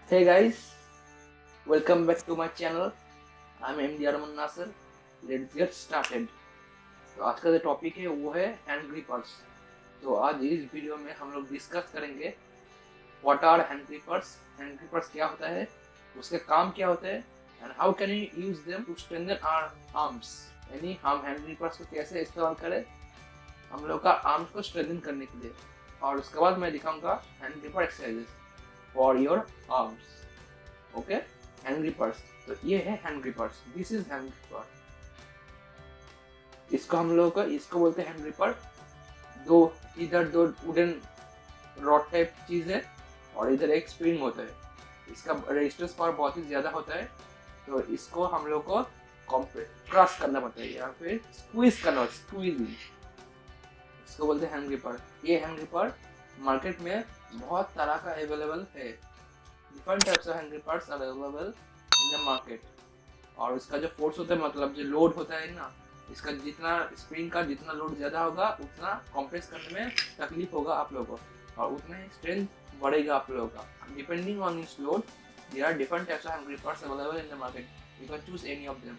Hey guys, welcome back to my channel. I'm MD Arman Nasir. Let's get started. तो आज का जो topic है वो है हैंड ग्रिपर्स। तो आज इस वीडियो में हम लोग डिस्कस करेंगे what are hand grippers, hand grippers क्या होता है, उसके काम क्या होते हैं and how can you use them to strengthen our arms. यानी हम हैंड ग्रिपर्स को कैसे इस्तेमाल करें हम लोग का आर्म्स को स्ट्रेंथन करने के लिए। और उसके बाद मैं दिखाऊंगा hand gripper exercises for your arms. Okay, hand grippers. तो ये है hand grippers, this is hand gripper. इसको हम लोग का इसको बोलते हैं हैंड ग्रिपर। इधर दो वुडन रॉड टाइप चीज है और इधर एक स्प्रिंग होता है। इसका रेजिस्टेंस पावर बहुत ही ज्यादा होता है, तो इसको हम लोग को क्रश करना पड़ता है या फिर स्क्वीज करना, स्क्वीजिंग, इसको बोलते हैं हैंड ग्रिपर। ये हैंड ग्रिपर मार्केट में बहुत तरह का अवेलेबल है। Different types of hand grippers available in the market. और इसका जो फोर्स होता है, मतलब जो लोड होता है ना, इसका जितना स्प्रिंग का जितना लोड ज्यादा होगा उतना कंप्रेस करने में तकलीफ होगा आप लोगों को और उतना ही स्ट्रेंथ बढ़ेगा आप लोगों का। Depending on this load there are different types of hand grippers available in the market. You can choose any of them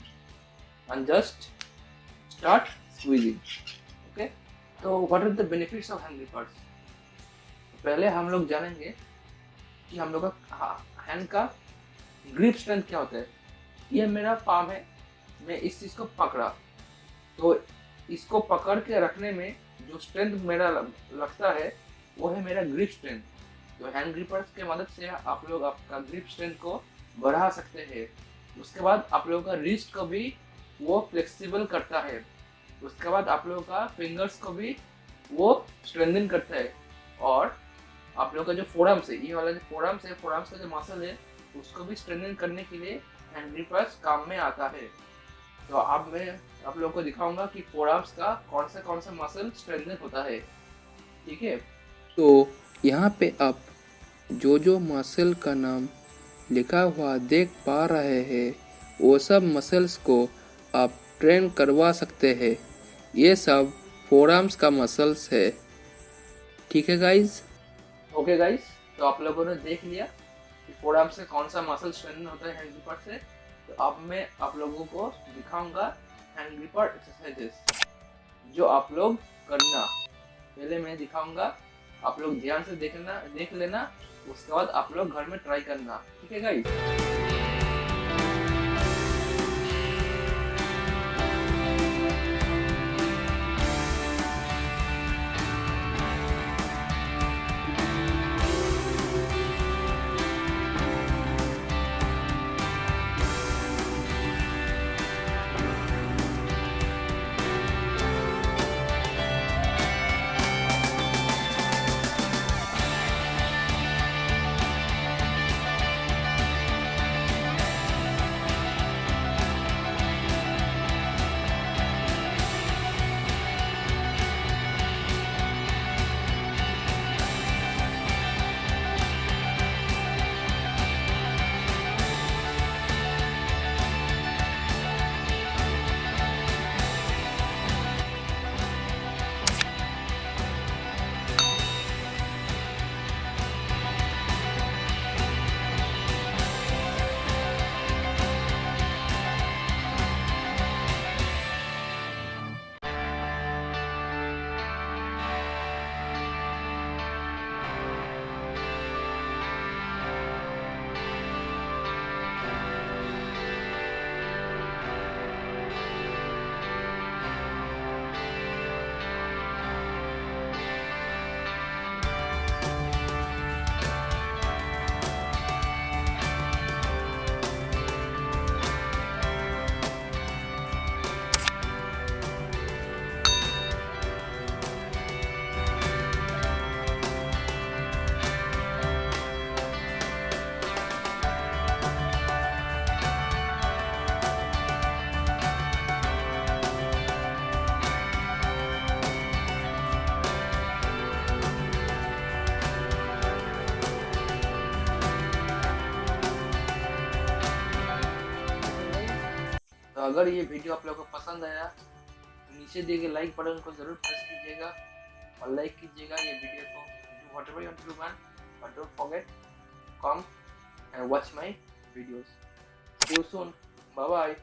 and just start squeezing. Okay, तो what are the benefits of hand grippers. पहले हम लोग जानेंगे कि हम लोग का hand का ग्रिप स्ट्रेंथ क्या होता है। ये मेरा पाम है, मैं इस चीज को पकड़ा तो इसको पकड़ के रखने में जो स्ट्रेंथ मेरा लगता है वो है मेरा ग्रिप स्ट्रेंथ। तो हैंड ग्रिपर्स के मदद से आप लोग आपका ग्रिप स्ट्रेंथ को बढ़ा सकते हैं। उसके बाद आप लोगों का रिस्ट को भी वो फ्लेक्सिबल करता है। उसके बाद आप लोगों का फिंगर्स को भी वो स्ट्रेंथन करता है। और आप लोग का जो फोरआर्म्स है, ये वाला जो फोरआर्म्स है, फोरआर्म्स का जो मसल है उसको भी स्ट्रेंथन करने के लिए हैंड ग्रिपर्स काम में आता है। तो अब मैं आप लोगों को दिखाऊंगा कि फोरआर्म्स का कौन सा मसल स्ट्रेंथन होता है। ठीक है, तो यहाँ पे आप जो मसल का नाम लिखा हुआ देख पा रहे हैं वो सब मसल्स को आप ट्रेन करवा सकते हैं। ये सब फोरआर्म्स का मसल्स है। ठीक है गाइज। ओके गाइस, तो आप लोगों ने देख लिया कि फोरआर्म्स का कौन सा मसल स्ट्रेंथन होता है हैंड ग्रिपर से। तो अब मैं आप लोगों को दिखाऊंगा हैंड ग्रिपर एक्सरसाइजेस जो आप लोग करना। पहले मैं दिखाऊंगा, आप लोग ध्यान से देख लेना, उसके बाद आप लोग घर में ट्राई करना। ठीक है गाइस। तो अगर ये वीडियो आप लोगों को पसंद आया तो नीचे दिए गए लाइक बटन को जरूर प्रेस कीजिएगा और लाइक कीजिएगा ये वीडियो को। Do whatever you want to do man, but don't forget come and watch my videos. See you soon. Bye bye.